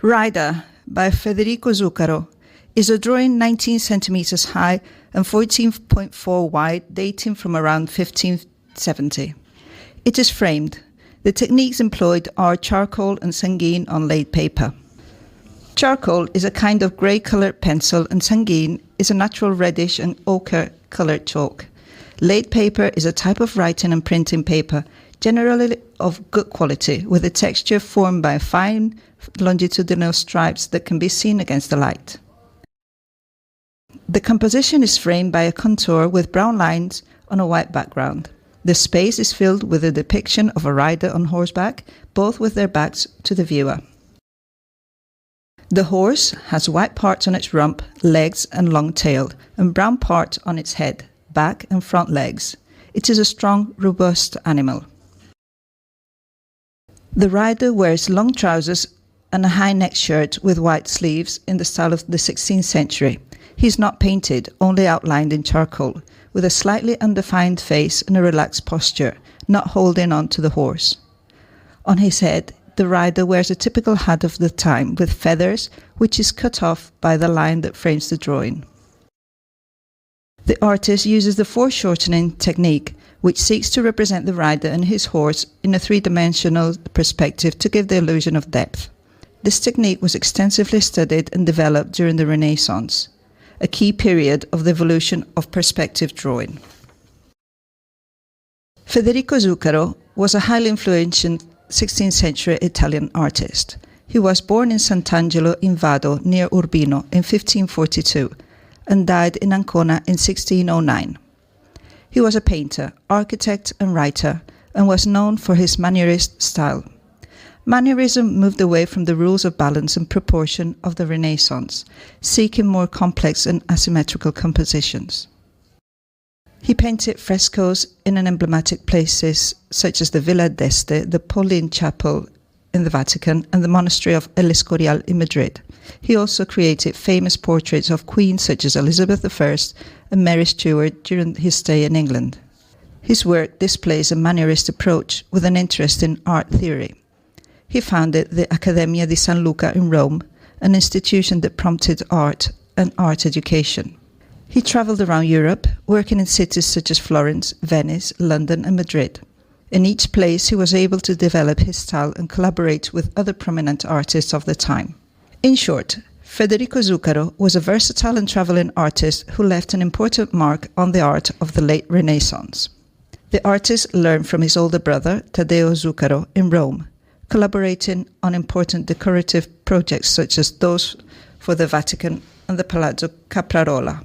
Rider by Federico Zuccaro is a drawing 19 centimeters high and 14.4 wide, dating from around 1570. It is framed. The techniques employed are charcoal and sanguine on laid paper. Charcoal is a kind of grey-coloured pencil and sanguine is a natural reddish and ochre-coloured chalk. Laid paper is a type of writing and printing paper, generally of good quality, with a texture formed by fine longitudinal stripes that can be seen against the light. The composition is framed by a contour with brown lines on a white background. The space is filled with a depiction of a rider on horseback, both with their backs to the viewer. The horse has white parts on its rump, legs and long tail, and brown parts on its head, back and front legs. It is a strong, robust animal. The rider wears long trousers and a high-neck shirt with white sleeves in the style of the 16th century. He is not painted, only outlined in charcoal, with a slightly undefined face and a relaxed posture, not holding on to the horse. On his head, the rider wears a typical hat of the time with feathers, which is cut off by the line that frames the drawing. The artist uses the foreshortening technique, which seeks to represent the rider and his horse in a three-dimensional perspective to give the illusion of depth. This technique was extensively studied and developed during the Renaissance, a key period of the evolution of perspective drawing. Federico Zuccaro was a highly influential 16th century Italian artist. He was born in Sant'Angelo in Vado, near Urbino, in 1542, and died in Ancona in 1609. He was a painter, architect and writer, and was known for his Mannerist style. Mannerism moved away from the rules of balance and proportion of the Renaissance, seeking more complex and asymmetrical compositions. He painted frescoes in emblematic places such as the Villa d'Este, the Pauline Chapel in the Vatican, and the monastery of El Escorial in Madrid. He also created famous portraits of queens such as Elizabeth I and Mary Stuart during his stay in England. His work displays a Mannerist approach with an interest in art theory. He founded the Accademia di San Luca in Rome, an institution that prompted art and art education. He traveled around Europe, working in cities such as Florence, Venice, London and Madrid. In each place he was able to develop his style and collaborate with other prominent artists of the time. In short, Federico Zuccaro was a versatile and traveling artist who left an important mark on the art of the late Renaissance. The artist learned from his older brother, Taddeo Zuccaro, in Rome, collaborating on important decorative projects such as those for the Vatican and the Palazzo Caprarola.